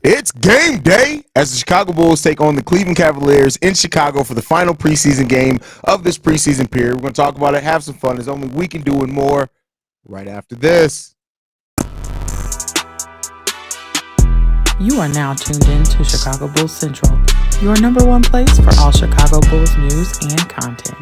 It's game day as the Chicago Bulls take on the Cleveland Cavaliers in Chicago for the final preseason game of this preseason period. We're going to talk about it, have some fun. There's only we can do and more right after this. You are now tuned in to Chicago Bulls Central, your number one place for all Chicago Bulls news and content.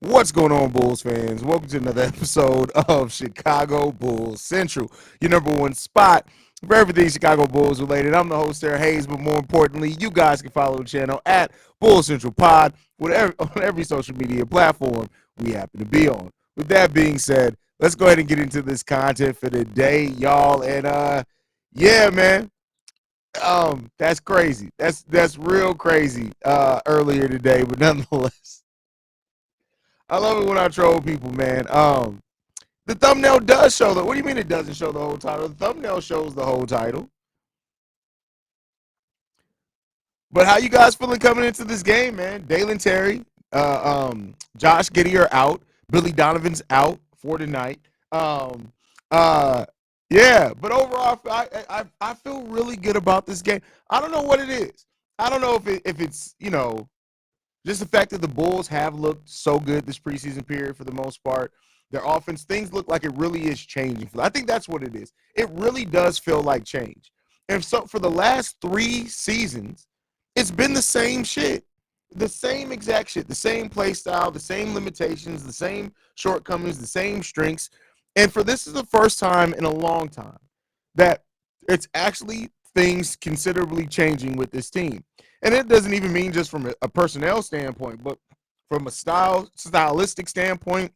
What's going on, Bulls fans? Welcome to another episode of Chicago Bulls Central, your number one spot for everything Chicago Bulls related. I'm the host there, Haize, but more importantly, you guys can follow the channel at Bulls Central Pod on every social media platform we happen to be on. With that being said, let's go ahead and get into this content for the day, y'all. And yeah, man, that's crazy. That's real crazy. Earlier today, but nonetheless. I love it when I troll people, man. The thumbnail does show what do you mean it doesn't show the whole title? The thumbnail shows the whole title. But how you guys feeling coming into this game, man? Dalen Terry, Josh Giddey are out. Billy Donovan's out for tonight. Yeah, but overall, I feel really good about this game. I don't know what it is. I don't know if it's just the fact that the Bulls have looked so good this preseason period for the most part. Their offense, things look like it really is changing. I think that's what it is. It really does feel like change. And so for the last 3 seasons, it's been the same shit. The same exact shit. The same play style, the same limitations, the same shortcomings, the same strengths. And for this is the first time in a long time that it's actually things considerably changing with this team. And it doesn't even mean just from a personnel standpoint, but from a stylistic standpoint,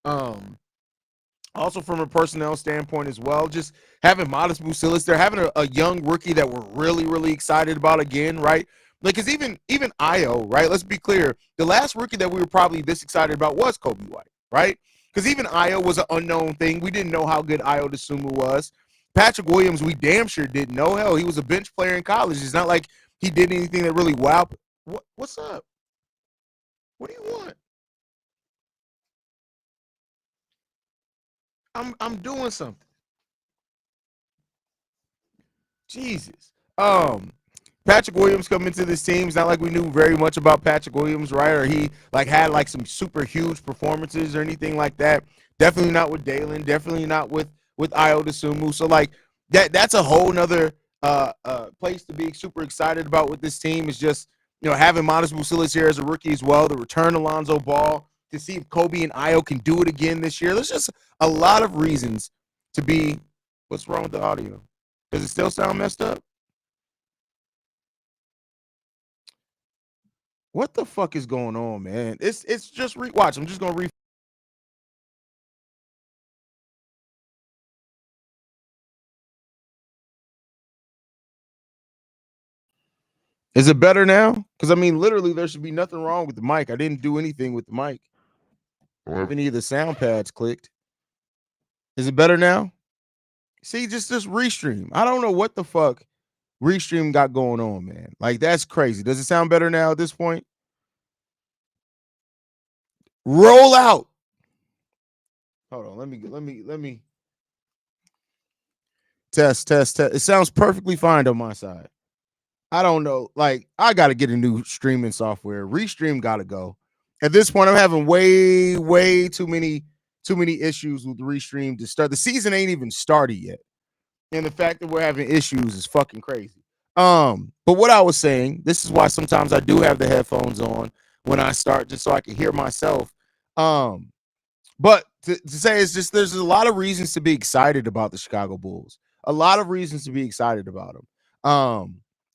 also from a personnel standpoint as well. Just having Modest Busilis there, having a young rookie that we're really, really excited about again, right? Like, because even Io, right? Let's be clear. The last rookie that we were probably this excited about was Kobe White, right? Because even Io was an unknown thing. We didn't know how good Io DeSumo was. Patrick Williams, we damn sure didn't know. Hell, he was a bench player in college. It's not like he did anything that really wowed. What's up? What do you want? I'm doing something. Jesus. Patrick Williams coming into this team. It's not like we knew very much about Patrick Williams, right? Or he had some super huge performances or anything like that. Definitely not with Dalen. Definitely not with Io DeSumo. So that's a whole nother place to be super excited about with this team is just having Modest Busilis here as a rookie as well. The return of Lonzo Ball to see if Kobe and Io can do it again this year. There's just a lot of reasons to be. What's wrong with the audio? Does it still sound messed up? What the fuck is going on, man? It's just watch. I'm just gonna Is it better now? Because I mean, literally, there should be nothing wrong with the mic. I didn't do anything with the mic. I don't have any of the sound pads clicked. Is it better now? See, just restream. I don't know what the fuck restream got going on, man. Like, that's crazy. Does it sound better now at this point? Roll out. Hold on. Let me test. It sounds perfectly fine on my side. I don't know. Like, I got to get a new streaming software. Restream got to go. At this point, I'm having way too many issues with Restream to start. The season ain't even started yet. And the fact that we're having issues is fucking crazy. But what I was saying, this is why sometimes I do have the headphones on when I start, just so I can hear myself. But to say it's just there's a lot of reasons to be excited about the Chicago Bulls. A lot of reasons to be excited about them.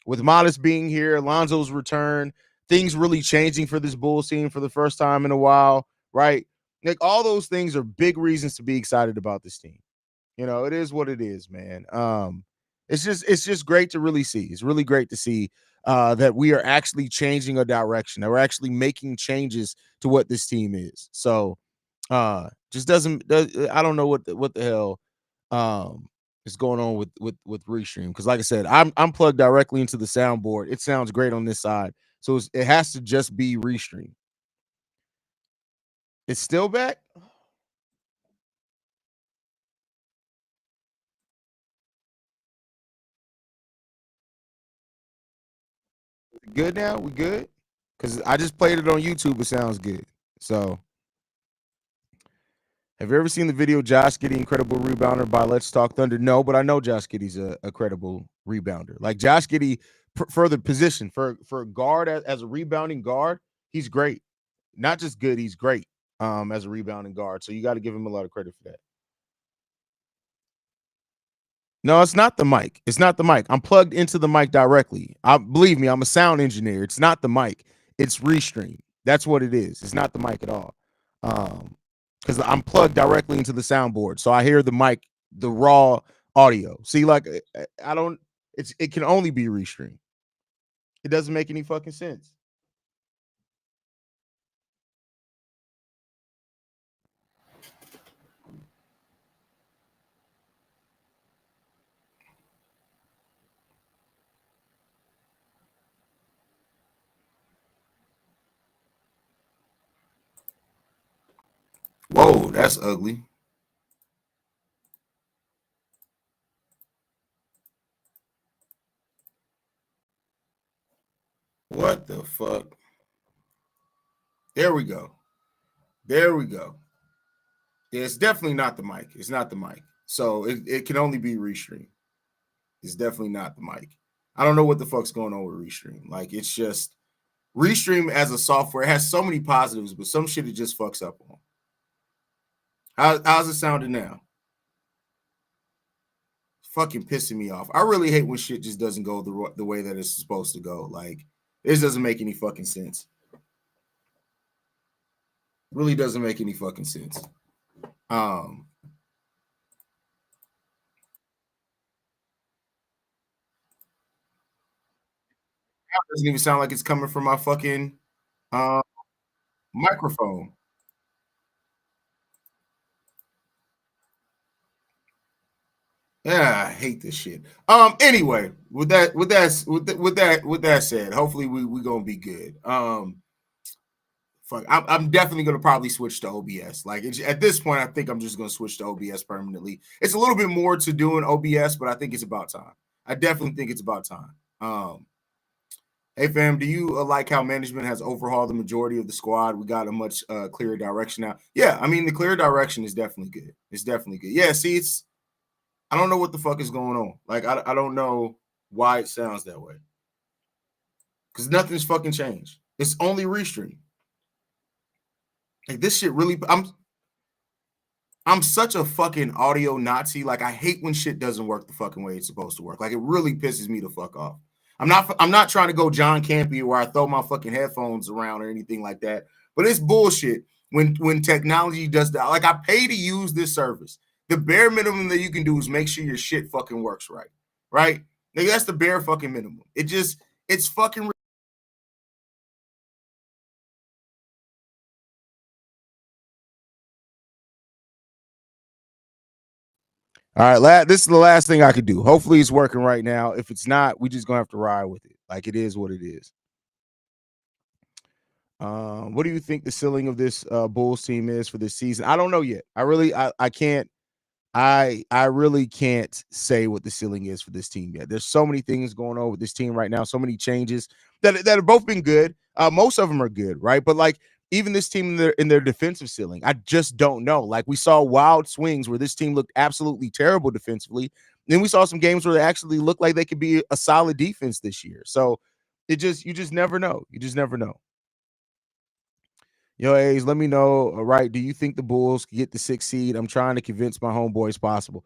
With Modest being here, Alonzo's return, things really changing for this Bulls team for the first time in a while, right? Like, all those things are big reasons to be excited about this team. It is what it is, man. It's just great to really see. It's really great to see that we are actually changing a direction, that we're actually making changes to what this team is. So just I don't know what the hell is going on with Restream, because like I said, I'm plugged directly into the soundboard. It sounds great on this side, so it has to just be Restream. It's still back. good now? We good? Because I just played it on YouTube. It sounds good. So, have you ever seen the video Josh Giddey, incredible rebounder by Let's Talk Thunder? No, but I know Josh Giddey's a credible rebounder. Like Josh Giddey, for the position, for a guard as a rebounding guard, he's great. Not just good, he's great as a rebounding guard. So you got to give him a lot of credit for that. No, it's not the mic. It's not the mic. I'm plugged into the mic directly. Believe me, I'm a sound engineer. It's not the mic. It's Restream. That's what it is. It's not the mic at all. Because I'm plugged directly into the soundboard, so I hear the mic, the raw audio. See, like I don't. It can only be Restream. It doesn't make any fucking sense. Whoa, that's ugly. What the fuck? There we go. There we go. Yeah, it's definitely not the mic. It's not the mic. So it can only be Restream. It's definitely not the mic. I don't know what the fuck's going on with Restream. Like, it's just Restream as a software has so many positives, but some shit it just fucks up on. How's it sounding now? It's fucking pissing me off. I really hate when shit just doesn't go the way that it's supposed to go. Like, this doesn't make any fucking sense. Really doesn't make any fucking sense. It doesn't even sound like it's coming from my fucking microphone. Yeah, I hate this shit. Anyway, with that said, hopefully we gonna be good. Fuck, I'm definitely gonna probably switch to OBS. Like at this point, I think I'm just gonna switch to OBS permanently. It's a little bit more to doing OBS, but I think it's about time. I definitely think it's about time. Hey fam, do you like how management has overhauled the majority of the squad? We got a much clearer direction now. Yeah, I mean the clear direction is definitely good. It's definitely good. Yeah, see, I don't know what the fuck is going on. Like I don't know why it sounds that way. Because nothing's fucking changed. It's only Restream. Like this shit really. I'm such a fucking audio Nazi. Like I hate when shit doesn't work the fucking way it's supposed to work. Like it really pisses me the fuck off. I'm not trying to go John Campy where I throw my fucking headphones around or anything like that. But it's bullshit when technology does that. Like I pay to use this service. The bare minimum that you can do is make sure your shit fucking works right. Right? Like that's the bare fucking minimum. It's fucking. All right, this is the last thing I could do. Hopefully it's working right now. If it's not, we just gonna have to ride with it. Like it is what it is. What do you think the ceiling of this Bulls team is for this season? I don't know yet. I can't. I really can't say what the ceiling is for this team yet. There's so many things going on with this team right now. So many changes that have both been good. Most of them are good, right? But like even this team in their defensive ceiling, I just don't know. Like we saw wild swings where this team looked absolutely terrible defensively. Then we saw some games where they actually looked like they could be a solid defense this year. So you just never know. You just never know. Yo, Haize, let me know. All right, do you think the Bulls can get the 6th seed? I'm trying to convince my homeboys possible.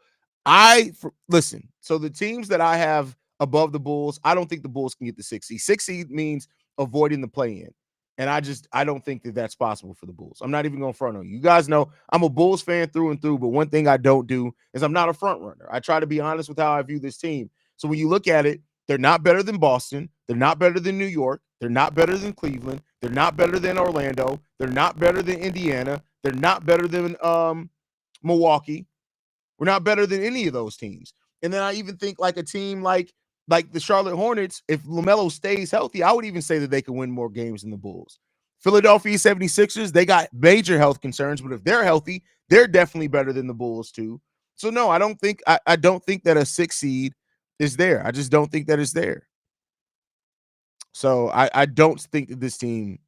Listen. So the teams that I have above the Bulls, I don't think the Bulls can get the 6th seed. 6th seed means avoiding the play-in, and I don't think that that's possible for the Bulls. I'm not even going to front on you. You guys know I'm a Bulls fan through and through, but one thing I don't do is I'm not a front runner. I try to be honest with how I view this team. So when you look at it, they're not better than Boston. They're not better than New York. They're not better than Cleveland. They're not better than Orlando. They're not better than Indiana. They're not better than Milwaukee. We're not better than any of those teams. And then I even think like a team like the Charlotte Hornets, if LaMelo stays healthy, I would even say that they could win more games than the Bulls. Philadelphia 76ers, they got major health concerns, but if they're healthy, they're definitely better than the Bulls too. So no, I don't think that a 6 seed is there. I just don't think that it's there. So I don't think that this team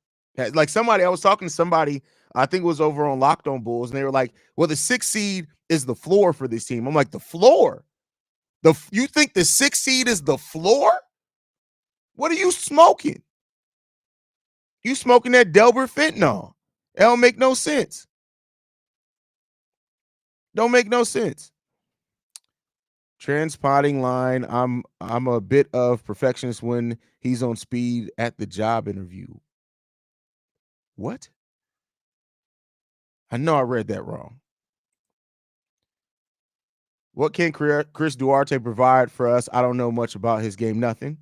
like somebody I was talking to somebody, I think it was over on Locked On Bulls, and they were like, well, the 6th seed is the floor for this team. I'm like, the floor? You think the 6th seed is the floor? What are you smoking? You smoking that Delbert fentanyl. It don't make no sense. Don't make no sense. Transpotting line. I'm a bit of perfectionist when he's on speed at the job interview. What? I know I read that wrong. What can Chris Duarte provide for us? I don't know much about his game. Nothing.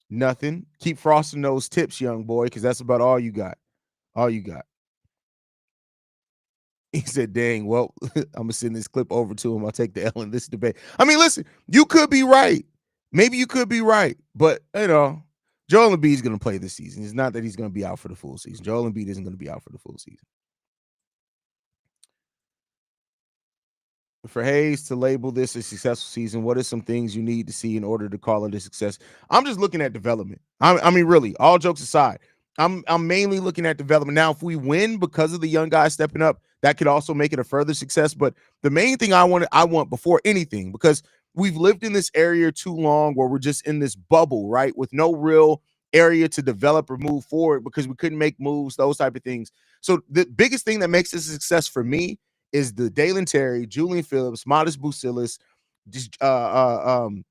Nothing. Keep frosting those tips, young boy, because that's about all you got. All you got. He said, dang, well, I'm going to send this clip over to him. I'll take the L in this debate. I mean, listen, you could be right. Maybe you could be right. But, Joel Embiid is going to play this season. It's not that he's going to be out for the full season. Joel Embiid isn't going to be out for the full season. For Haize to label this a successful season, what are some things you need to see in order to call it a success? I'm just looking at development. I mean, really, all jokes aside, I'm mainly looking at development. Now, if we win because of the young guys stepping up, that could also make it a further success. But the main thing I want before anything, because we've lived in this area too long where we're just in this bubble, right? With no real area to develop or move forward because we couldn't make moves, those type of things. So the biggest thing that makes this a success for me is the Dalen Terry, Julian Phillips, Modest Bucilis, Jalen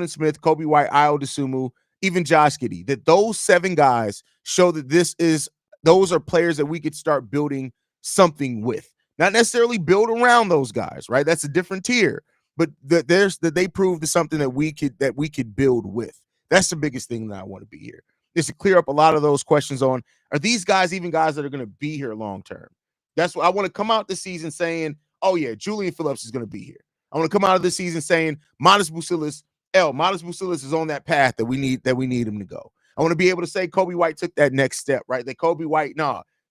Smith, Kobe White, Ayo Dosunmu, even Josh Giddey, that those 7 guys show that those are players that we could start building something with. Not necessarily build around those guys, right? That's a different tier. But that they proved something that we could build with. That's the biggest thing that I want to be here. Is to clear up a lot of those questions on, are these guys even guys that are going to be here long term? That's what I want to come out this season saying, oh, yeah, Julian Phillips is going to be here. I want to come out of this season saying Modest Bucilis is on that path that we need him to go. I want to be able to say Kobe White took that next step, right? That Kobe White,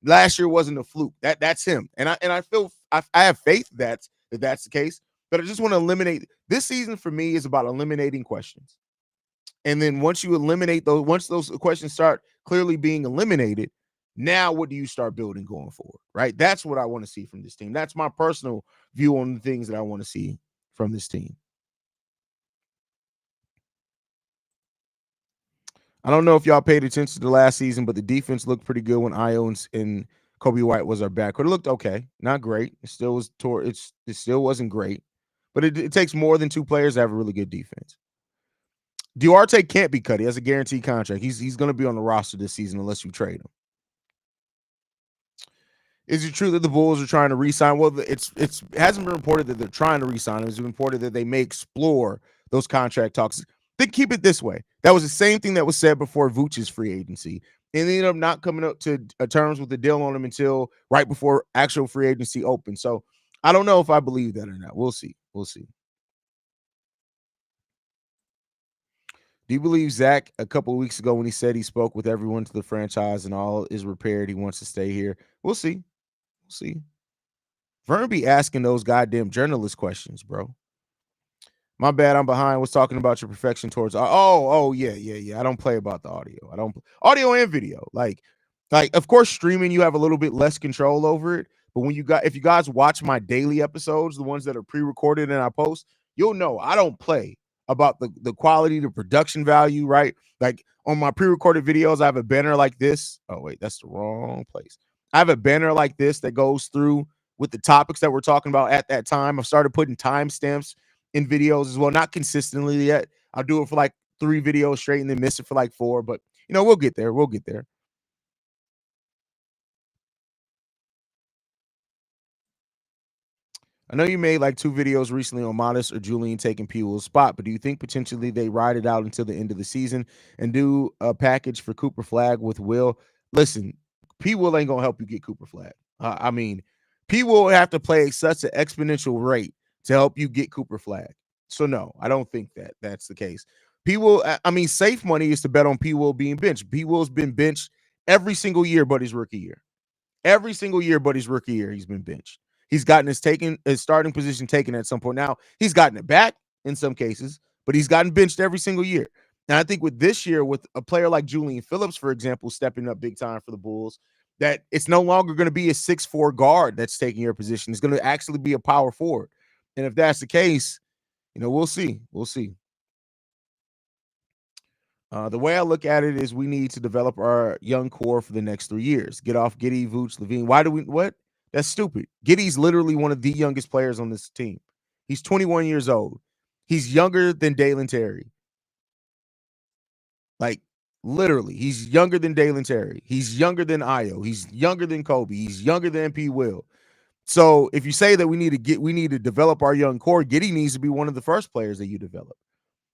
last year wasn't a fluke. That's him. And I feel I have faith that's the case. But I just want to eliminate this season for me is about eliminating questions. And then once those questions start clearly being eliminated, now what do you start building going forward, right? That's what I want to see from this team. That's my personal view on the things that I want to see from this team. I don't know if y'all paid attention to last season, but the defense looked pretty good when Ayo and Kobe White was our backcourt. It looked okay, not great. It still was it still wasn't great, but it takes more than 2 players to have a really good defense. Duarte can't be cut. He has a guaranteed contract. He's going to be on the roster this season unless you trade him. Is it true that the Bulls are trying to re-sign? Well, it hasn't been reported that they're trying to re-sign him. It's been reported that they may explore those contract talks. Then keep it this way. That was the same thing that was said before Vooch's free agency. And they ended up not coming up to terms with the deal on him until right before actual free agency opened. So I don't know if I believe that or not. We'll see. We'll see. Do you believe Zach a couple of weeks ago when he said he spoke with everyone to the franchise and all is repaired, he wants to stay here? We'll see. See, Vern be asking those goddamn journalist questions, bro. My bad, I'm behind. Was talking about your perfection towards. Yeah. I don't play about the audio. I don't audio and video. Like, of course, streaming you have a little bit less control over it. But if you guys watch my daily episodes, the ones that are pre-recorded and I post, you'll know I don't play about the quality, the production value, right? Like on my pre-recorded videos, I have a banner like this. Oh wait, that's the wrong place. I have a banner like this that goes through with the topics that we're talking about at that time. I've started putting timestamps in videos as well, not consistently yet. I'll do it for like 3 videos straight and then miss it for like 4, but we'll get there. We'll get there. I know you made like 2 videos recently on Modest or Julian taking P. Will's spot, but do you think potentially they ride it out until the end of the season and do a package for Cooper Flag with Will? Listen, P. Will ain't gonna help you get Cooper Flag. I mean, P. Will have to play such an exponential rate to help you get Cooper Flag. So no, I don't think that's the case. P. Will, I mean, safe money is to bet on P. Will being benched. P. Will's been benched every single year but his rookie year. Every single year but his rookie year, he's been benched. He's gotten his starting position taken at some point. Now, he's gotten it back in some cases, but he's gotten benched every single year. And I think with this year, with a player like Julian Phillips, for example, stepping up big time for the Bulls, that it's no longer going to be a 6'4" guard that's taking your position. It's going to actually be a power forward. And if that's the case, we'll see. We'll see. The way I look at it is we need to develop our young core for the next 3 years. Get off Giddey, Vooch, Levine. Why do we what? That's stupid. Giddey's literally one of the youngest players on this team. He's 21 years old. He's younger than Dalen Terry. Like, literally, he's younger than Dalen Terry. He's younger than Io. He's younger than Kobe. He's younger than P. Will. So if you say that we need to develop our young core, Giddey needs to be one of the first players that you develop.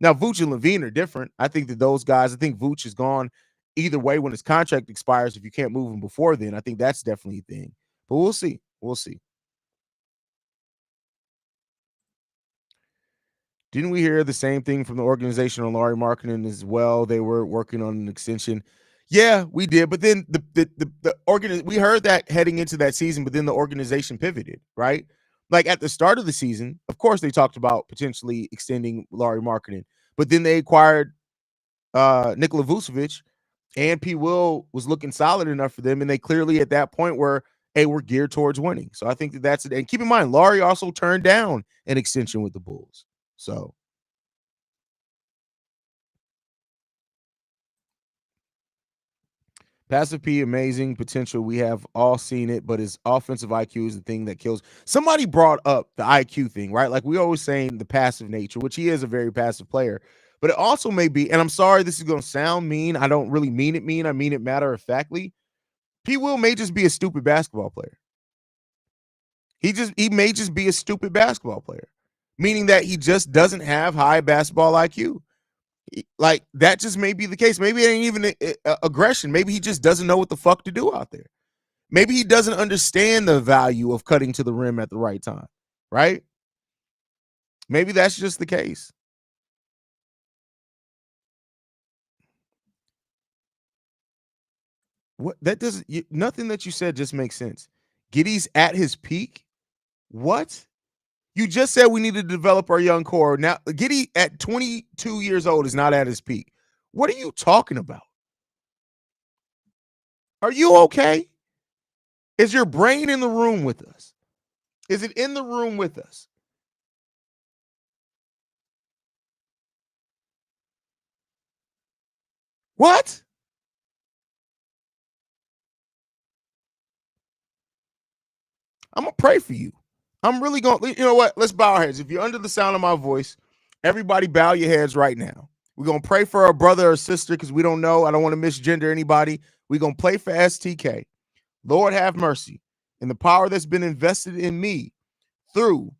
Now, Vooch and Levine are different. I think that those guys, I think Vooch is gone either way when his contract expires. If you can't move him before then, I think that's definitely a thing. But we'll see. We'll see. Didn't we hear the same thing from the organization on Larry Markkinen as well? They were working on an extension. Yeah, we did. But then we heard that heading into that season, but then the organization pivoted, right? Like at the start of the season, of course, they talked about potentially extending Larry Markkinen, but then they acquired Nikola Vucevic, and P. Will was looking solid enough for them, and they clearly at that point were geared towards winning. So I think that's it. And keep in mind, Larry also turned down an extension with the Bulls. So Passive P, amazing potential. We have all seen it, but his offensive IQ is the thing that kills. Somebody brought up the IQ thing, right? Like we always saying the passive nature, which he is a very passive player, but it also may be, and I'm sorry, this is going to sound mean. I don't really mean it mean. I mean it matter of factly. P. Will may just be a stupid basketball player. He may just be a stupid basketball player, meaning that he just doesn't have high basketball IQ. Like that just may be the case. Maybe it ain't even aggression. Maybe he just doesn't know what the fuck to do out there. Maybe he doesn't understand the value of cutting to the rim at the right time, right? Maybe that's just the case. What that doesn't nothing that you said just makes sense. Giddey's at his peak. What? You just said we need to develop our young core. Now, Giddey at 22 years old is not at his peak. What are you talking about? Are you okay? Is your brain in the room with us? Is it in the room with us? What? I'm going to pray for you. I'm really going to, you know what? Let's bow our heads. If you're under the sound of my voice, everybody bow your heads right now. We're going to pray for our brother or sister because we don't know. I don't want to misgender anybody. We're going to pray for STK. Lord, have mercy. And the power that's been invested in me through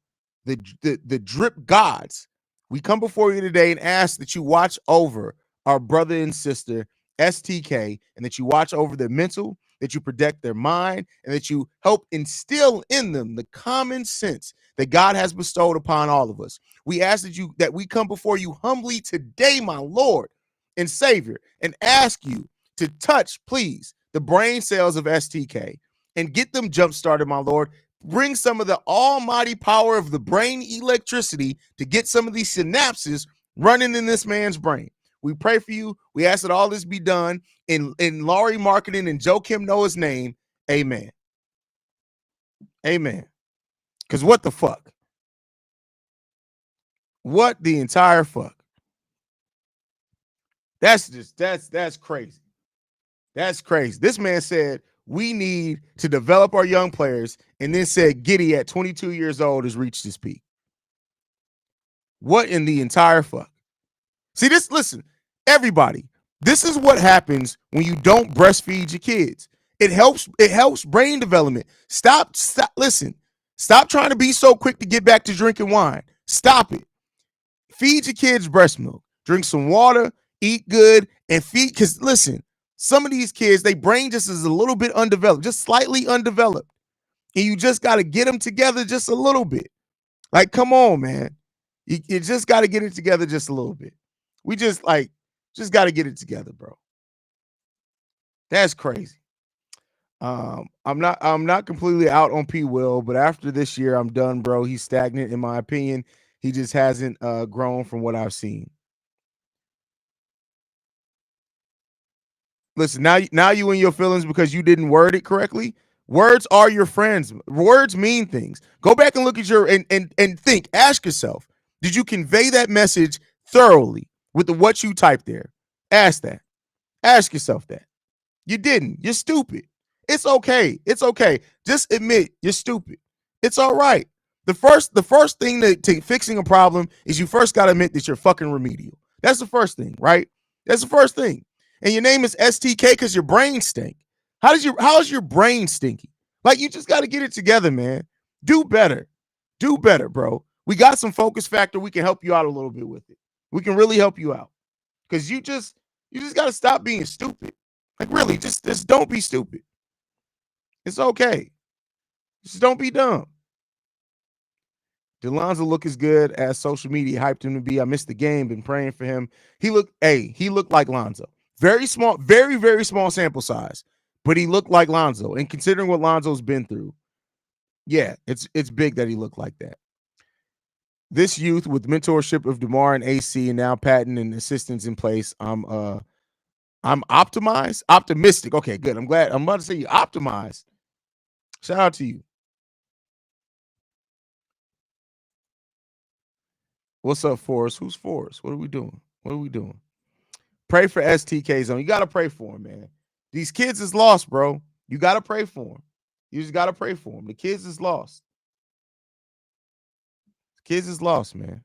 the drip gods, we come before you today and ask that you watch over our brother and sister, STK, and that you watch over their mental, that you protect their mind, and that you help instill in them the common sense that God has bestowed upon all of us. We ask that we come before you humbly today, my Lord and Savior, and ask you to touch, please, the brain cells of STK and get them jump started, my Lord. Bring some of the almighty power of the brain electricity to get some of these synapses running in this man's brain. We pray for you. We ask that all this be done in Larry Markkinen and Joakim Noah's name. Amen. Amen. Because what the fuck? What the entire fuck? That's crazy. That's crazy. This man said we need to develop our young players, and then said Giddey at 22 years old has reached his peak. What in the entire fuck? See this? Listen, everybody. This is what happens when you don't breastfeed your kids. It helps brain development. Stop. Listen. Stop trying to be so quick to get back to drinking wine. Stop it. Feed your kids breast milk. Drink some water. Eat good and feed. Because listen, some of these kids, they brain just is a little bit undeveloped, just slightly undeveloped. And you just got to get them together just a little bit. Like, come on, man. You just got to get it together just a little bit. We just got to get it together, bro. That's crazy. I'm not completely out on P. Will, but after this year, I'm done, bro. He's stagnant, in my opinion. He just hasn't grown from what I've seen. Listen, now you in your feelings because you didn't word it correctly. Words are your friends. Words mean things. Go back and look at your and think. Ask yourself, did you convey that message thoroughly with what you typed there? Ask that. Ask yourself that. You didn't. You're stupid. It's okay. It's okay. Just admit you're stupid. It's all right. The first thing to fixing a problem is you first got to admit that you're fucking remedial. That's the first thing, right? That's the first thing. And your name is STK because your brain stink. How is your brain stinky? Like you just got to get it together, man. Do better. Do better, bro. We got some focus factor. We can help you out a little bit with it. We can really help you out. Because you just got to stop being stupid. Like really, just don't be stupid. It's okay. Just don't be dumb. DeLonzo look as good as social media hyped him to be. I missed the game, been praying for him. He looked like Lonzo. Very small, very, very small sample size, but he looked like Lonzo. And considering what Lonzo's been through, yeah, it's big that he looked like that. This youth with mentorship of DeMar and AC and now Patton and assistants in place, I'm optimistic. Okay, good. I'm glad. I'm about to say you optimized. Shout out to you. What's up, Forrest? Who's Forrest? What are we doing? What are we doing? Pray for STK Zone. You got to pray for him, man. These kids is lost, bro. You got to pray for him. You just got to pray for him. The kids is lost. The kids is lost, man.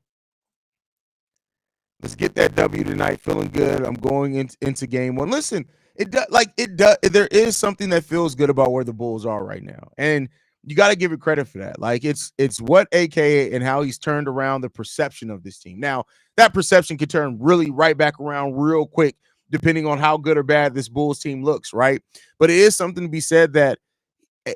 Let's get that W tonight. Feeling good. I'm going into game one. Listen, there is something that feels good about where the Bulls are right now. And you got to give it credit for that. Like it's what AKA and how he's turned around the perception of this team. Now, that perception can turn really right back around real quick, depending on how good or bad this Bulls team looks, right? But it is something to be said that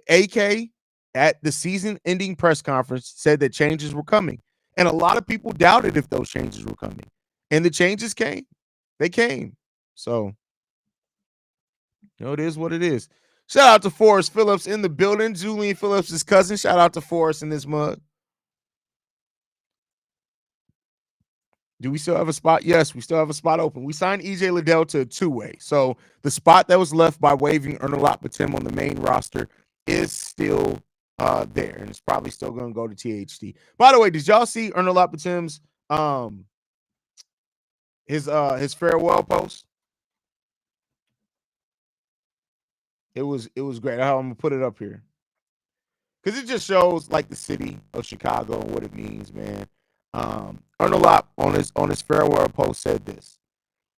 AK at the season-ending press conference said that changes were coming. And a lot of people doubted if those changes were coming. And the changes came. They came. So, it is what it is. Shout out to Forrest Phillips in the building. Julian Phillips' cousin. Shout out to Forrest in this mug. Do we still have a spot? Yes, we still have a spot open. We signed EJ Liddell to a two-way. So the spot that was left by waiving Ernalot Batum on the main roster is still there. And it's probably still going to go to THT. By the way, did y'all see Ernalot Batum's his farewell post? It was great. I'm gonna put it up here because it just shows like the city of Chicago and what it means, man. Ernalot on his farewell post said this: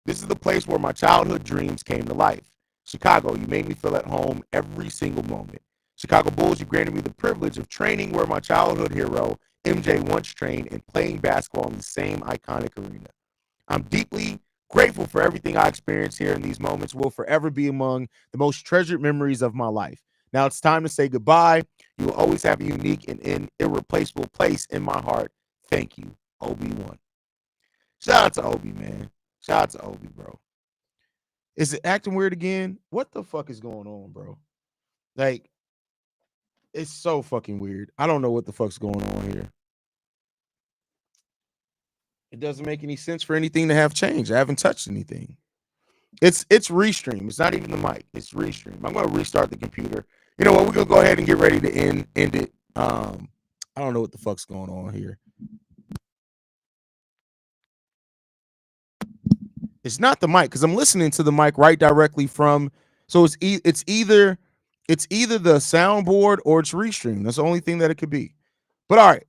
"This is the place where my childhood dreams came to life. Chicago, you made me feel at home every single moment. Chicago Bulls, you granted me the privilege of training where my childhood hero MJ once trained and playing basketball in the same iconic arena. I'm deeply grateful for everything I experienced here in these moments. Will forever be among the most treasured memories of my life. Now it's time to say goodbye. You will always have a unique and irreplaceable place in my heart. Thank you, Obi-Wan." Shout out to Obi, man. Shout out to Obi, bro. Is it acting weird again? What the fuck is going on, bro? Like, it's so fucking weird. I don't know what the fuck's going on here. It doesn't make any sense for anything to have changed. I haven't touched anything. It's restream. It's not even the mic. It's restream. I'm going to restart the computer. You know what? We're going to go ahead and get ready to end it. I don't know what the fuck's going on here. It's not the mic because I'm listening to the mic right directly from. So it's either the soundboard or it's restream. That's the only thing that it could be. But all right,